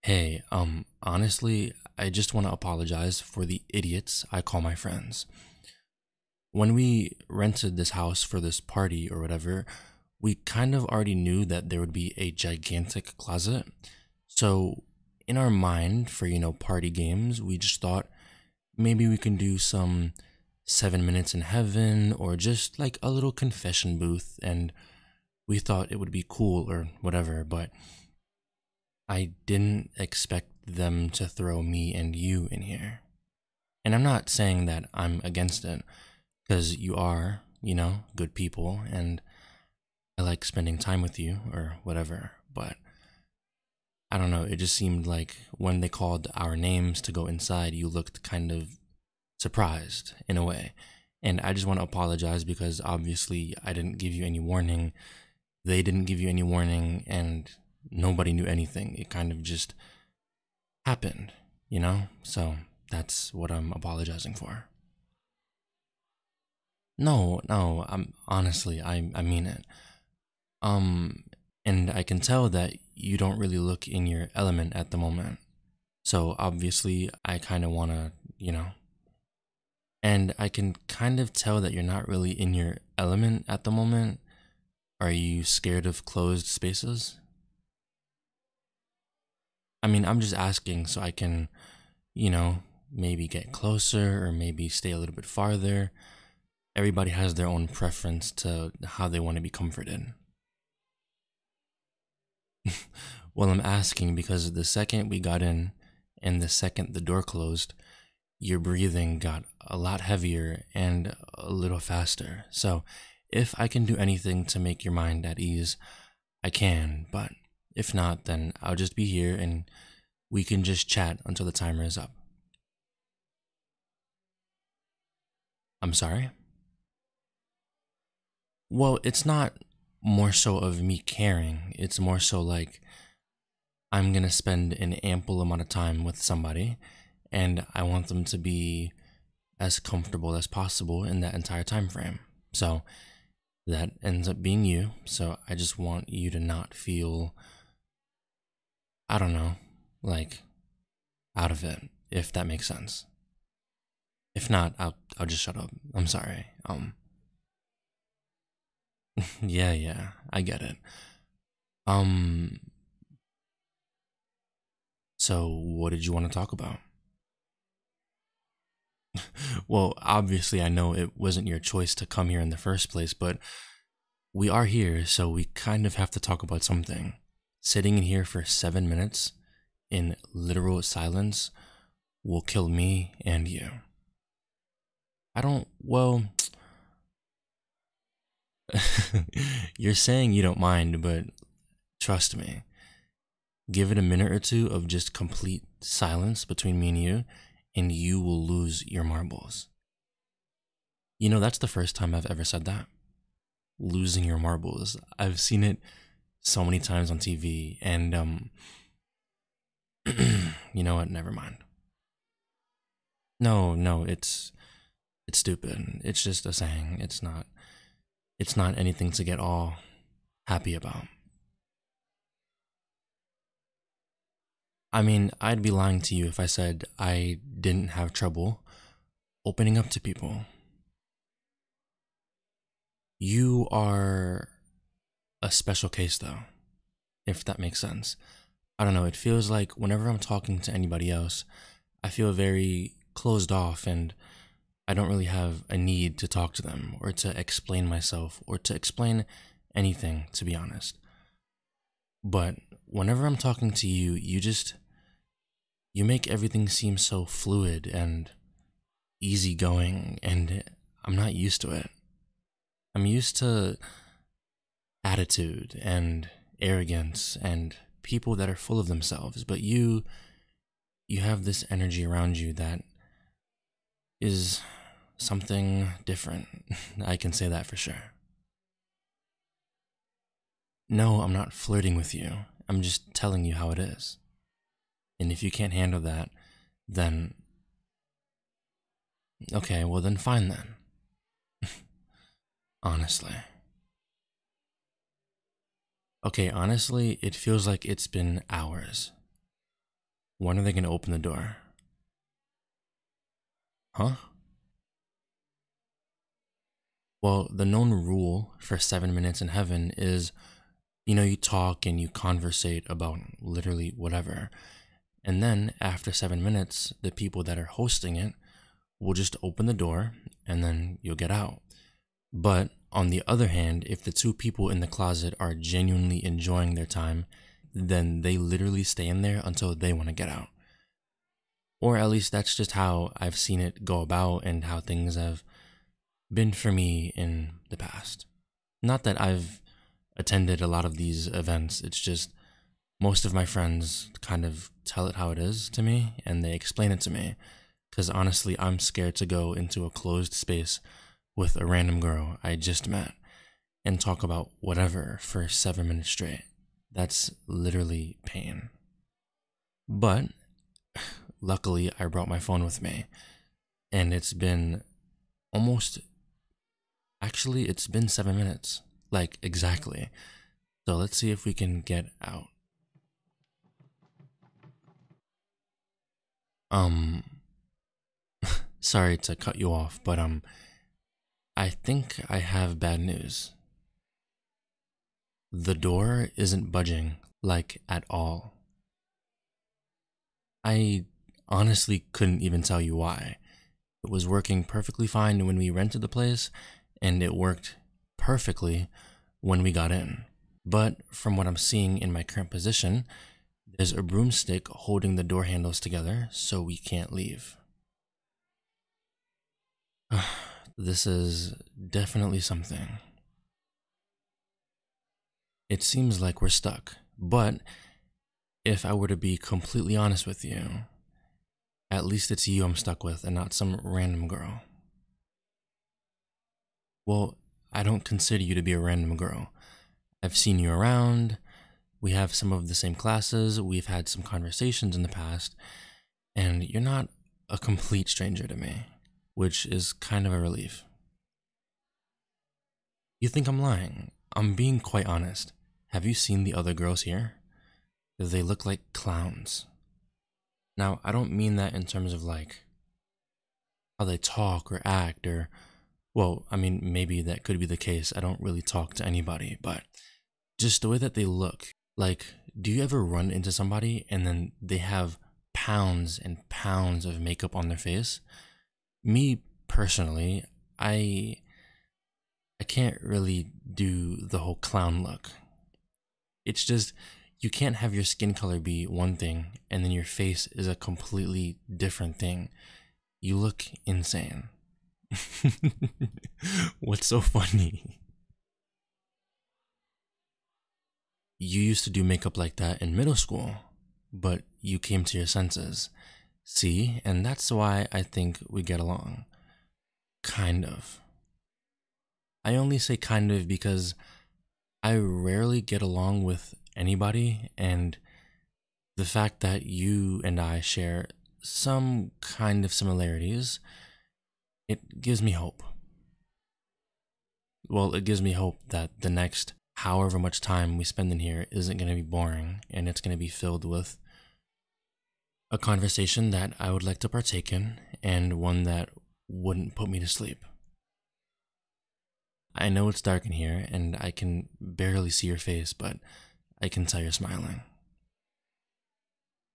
Hey, honestly, I just want to apologize for the idiots I call my friends. When we rented this house for this party or whatever, we kind of already knew that there would be a gigantic closet. So, in our mind, for party games, we just thought maybe we can do some 7 minutes in heaven or just like a little confession booth. And we thought it would be cool or whatever, but I didn't expect them to throw me and you in here. And I'm not saying that I'm against it, because you are, good people, and I like spending time with you or whatever. But I don't know, it just seemed like when they called our names to go inside, you looked kind of surprised in a way. And I just want to apologize because obviously I didn't give you any warning. They didn't give you any warning, and nobody knew anything. It kind of just happened. So that's what I'm apologizing for. No, no, I'm honestly, I mean it. Um, and I can tell that you don't really look in your element at the moment. So obviously, I kind of want to. And I can kind of tell that you're not really in your element at the moment. Are you scared of closed spaces? I mean, I'm just asking so I can, you know, maybe get closer or maybe stay a little bit farther. Everybody has their own preference to how they want to be comforted. Well, I'm asking because the second we got in and the second the door closed, your breathing got a lot heavier and a little faster. So, if I can do anything to make your mind at ease, I can, but if not, then I'll just be here and we can just chat until the timer is up. I'm sorry? Well, it's not more so of me caring. It's more so like I'm gonna spend an ample amount of time with somebody and I want them to be as comfortable as possible in that entire time frame. So that ends up being you. So I just want you to not feel, I don't know, like out of it, if that makes sense. If not, I'll just shut up. I'm sorry. Yeah, yeah, I get it. Um, so what did you want to talk about? Well, obviously, I know it wasn't your choice to come here in the first place, but we are here, so we kind of have to talk about something. Sitting in here for 7 minutes in literal silence will kill me and you. I don't, well, you're saying you don't mind, but trust me, give it a minute or two of just complete silence between me and you will lose your marbles. That's the first time I've ever said that. Losing your marbles. I've seen it so many times on TV, and you know what? Never mind. No, no, it's stupid. It's just a saying. It's not anything to get all happy about. I mean, I'd be lying to you if I said I didn't have trouble opening up to people. You are a special case, though, if that makes sense. I don't know, it feels like whenever I'm talking to anybody else, I feel very closed off and I don't really have a need to talk to them or to explain myself or to explain anything, to be honest. But whenever I'm talking to you, you make everything seem so fluid and easygoing, and I'm not used to it. I'm used to attitude and arrogance and people that are full of themselves, but you have this energy around you that is something different. I can say that for sure. No, I'm not flirting with you. I'm just telling you how it is. And if you can't handle that, then okay, well then fine then. Honestly. Okay, honestly, it feels like it's been hours. When are they going to open the door? Huh? Well, the known rule for 7 minutes in heaven is, you talk and you conversate about literally whatever. And then after 7 minutes, the people that are hosting it will just open the door and then you'll get out. But on the other hand, if the two people in the closet are genuinely enjoying their time, then they literally stay in there until they want to get out. Or at least that's just how I've seen it go about and how things have been for me in the past. Not that I've attended a lot of these events, it's just most of my friends kind of tell it how it is to me and they explain it to me. Because honestly, I'm scared to go into a closed space with a random girl I just met and talk about whatever for 7 minutes straight. That's literally pain. But luckily, I brought my phone with me, and it's been it's been 7 minutes, like exactly. So let's see if we can get out. Sorry to cut you off, but I think I have bad news. The door isn't budging, like at all. I honestly couldn't even tell you why. It was working perfectly fine when we rented the place, and it worked perfectly when we got in. But from what I'm seeing in my current position, there's a broomstick holding the door handles together, so we can't leave. This is definitely something. It seems like we're stuck, but if I were to be completely honest with you, at least it's you I'm stuck with and not some random girl. Well, I don't consider you to be a random girl. I've seen you around, we have some of the same classes, we've had some conversations in the past, and you're not a complete stranger to me, which is kind of a relief. You think I'm lying? I'm being quite honest. Have you seen the other girls here? They look like clowns. Now, I don't mean that in terms of like how they talk or act or, well, I mean, maybe that could be the case. I don't really talk to anybody, but just the way that they look. Like, do you ever run into somebody and then they have pounds and pounds of makeup on their face? Me personally, I can't really do the whole clown look. It's just, you can't have your skin color be one thing and then your face is a completely different thing. You look insane. What's so funny? You used to do makeup like that in middle school, but you came to your senses. See, and that's why I think we get along. Kind of. I only say kind of because I rarely get along with anybody, and the fact that you and I share some kind of similarities, it gives me hope. Well, it gives me hope that the next however much time we spend in here isn't going to be boring, and it's going to be filled with a conversation that I would like to partake in, and one that wouldn't put me to sleep. I know it's dark in here, and I can barely see your face, but I can tell you're smiling.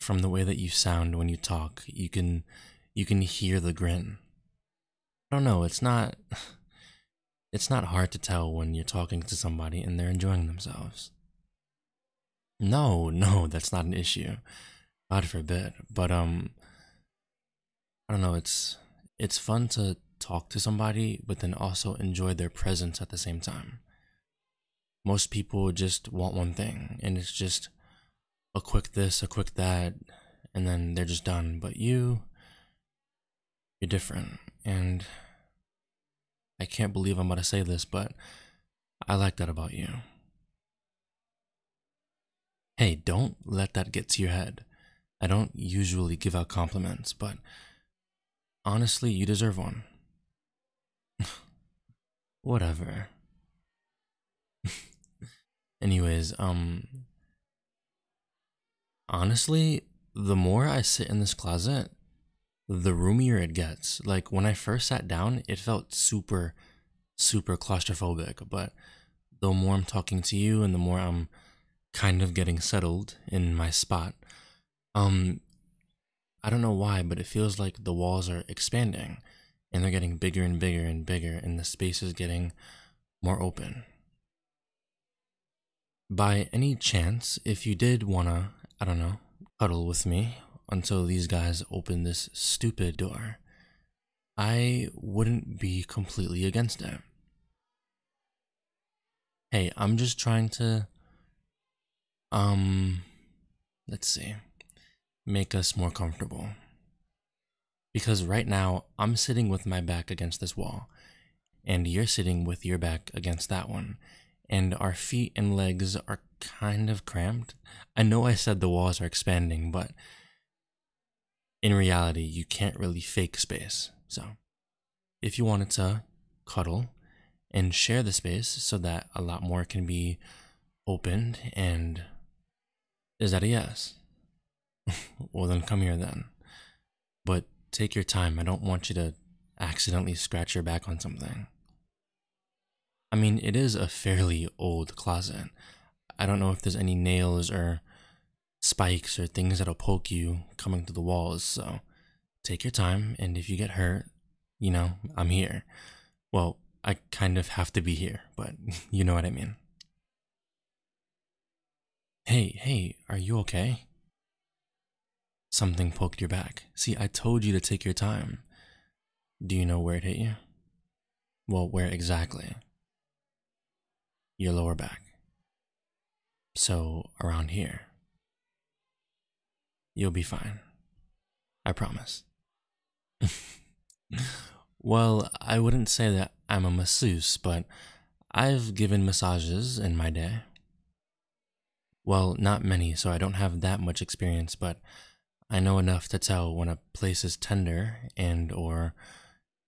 From the way that you sound when you talk, you can hear the grin. I don't know, it's not hard to tell when you're talking to somebody and they're enjoying themselves. No, that's not an issue. God forbid. But I don't know, it's fun to talk to somebody, but then also enjoy their presence at the same time. Most people just want one thing, and it's just a quick this, a quick that, and then they're just done. But you're different, and I can't believe I'm about to say this, but I like that about you. Hey, don't let that get to your head. I don't usually give out compliments, but honestly, you deserve one. Whatever. Anyways, honestly, the more I sit in this closet, the roomier it gets. Like when I first sat down, it felt super, super claustrophobic. But the more I'm talking to you and the more I'm kind of getting settled in my spot, I don't know why, but it feels like the walls are expanding and they're getting bigger and bigger and bigger, and the space is getting more open. By any chance, if you did wanna, I don't know, cuddle with me until these guys open this stupid door, I wouldn't be completely against it. Hey, I'm just trying to, let's see, make us more comfortable. Because right now, I'm sitting with my back against this wall, and you're sitting with your back against that one, and our feet and legs are kind of cramped. I know I said the walls are expanding, but in reality, you can't really fake space. So, if you wanted to cuddle and share the space so that a lot more can be opened, and is that a yes? Well, then come here then. But take your time. I don't want you to accidentally scratch your back on something. I mean, it is a fairly old closet. I don't know if there's any nails or spikes or things that'll poke you coming through the walls, so take your time, and if you get hurt, you know, I'm here. Well, I kind of have to be here, but you know what I mean. Hey, are you okay? Something poked your back. See, I told you to take your time. Do you know where it hit you? Well, where exactly? Your lower back. So, around here. You'll be fine. I promise. Well, I wouldn't say that I'm a masseuse, but I've given massages in my day. Well, not many, so I don't have that much experience, but I know enough to tell when a place is tender and or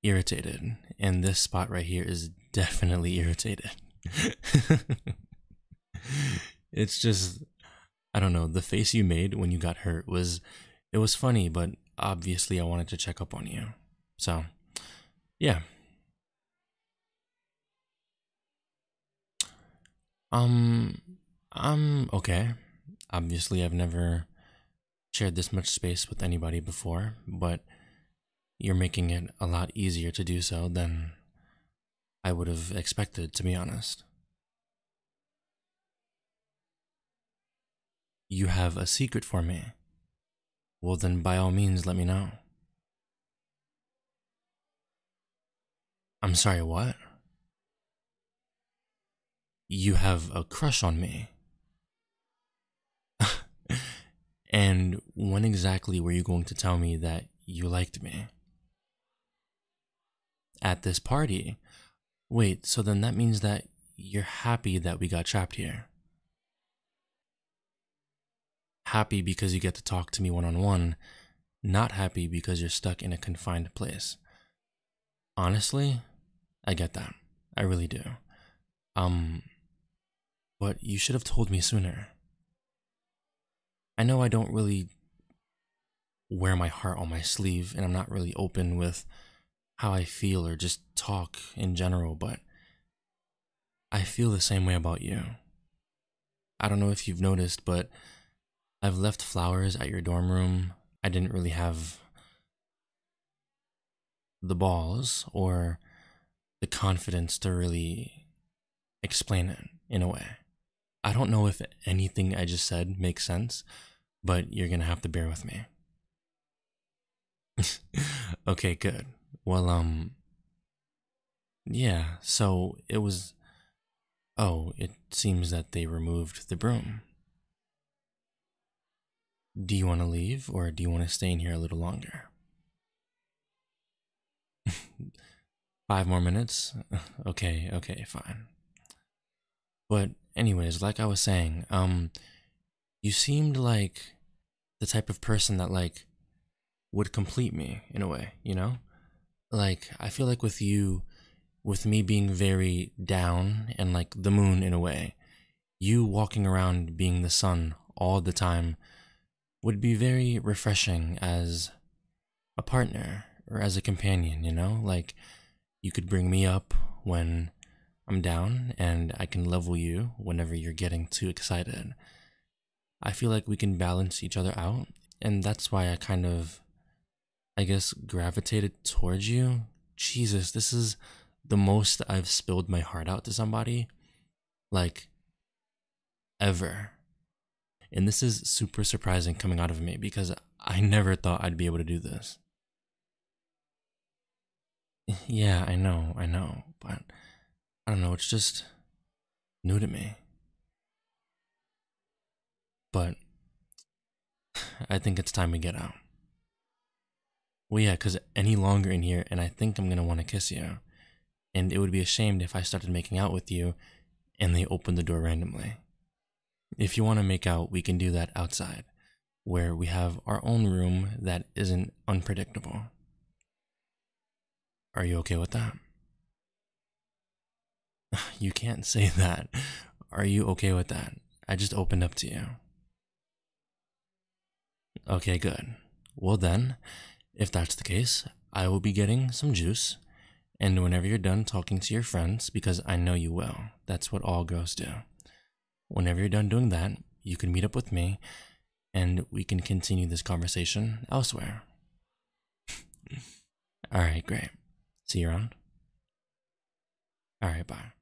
irritated, and this spot right here is definitely irritated. It's just, I don't know, the face you made when you got hurt was funny, but obviously I wanted to check up on you. So, yeah. I'm okay. Obviously I've never shared this much space with anybody before, but you're making it a lot easier to do so than I would have expected, to be honest. You have a secret for me. Well, then by all means, let me know. I'm sorry, what? You have a crush on me. And when exactly were you going to tell me that you liked me? At this party? Wait, so then that means that you're happy that we got trapped here. Happy because you get to talk to me one-on-one, not happy because you're stuck in a confined place. Honestly, I get that. I really do. But you should have told me sooner. I know I don't really wear my heart on my sleeve, and I'm not really open with how I feel or just talk in general, but I feel the same way about you. I don't know if you've noticed, but I've left flowers at your dorm room. I didn't really have the balls or the confidence to really explain it in a way. I don't know if anything I just said makes sense, but you're gonna have to bear with me. Okay, good. Well, yeah, so it was, oh, it seems that they removed the broom. Do you want to leave, or do you want to stay in here a little longer? 5 more minutes? Okay, fine. But anyways, like I was saying, you seemed like the type of person that like would complete me in a way, you know? Like, I feel like with you, with me being very down and like the moon in a way, you walking around being the sun all the time would be very refreshing as a partner or as a companion, you know? Like, you could bring me up when I'm down, and I can level you whenever you're getting too excited. I feel like we can balance each other out, and that's why I kind of, I guess, gravitated towards you. Jesus, this is the most I've spilled my heart out to somebody, like, ever. And this is super surprising coming out of me because I never thought I'd be able to do this. Yeah, I know, but I don't know, it's just new to me. But I think it's time we get out. Well, yeah, because any longer in here, and I think I'm gonna want to kiss you. And it would be ashamed if I started making out with you and they opened the door randomly. If you want to make out, we can do that outside, where we have our own room that isn't unpredictable. Are you okay with that? You can't say that. Are you okay with that? I just opened up to you. Okay, good. Well then, if that's the case, I will be getting some juice, and whenever you're done talking to your friends, because I know you will, that's what all girls do. Whenever you're done doing that, you can meet up with me, and we can continue this conversation elsewhere. Alright, great. See you around. Alright, bye.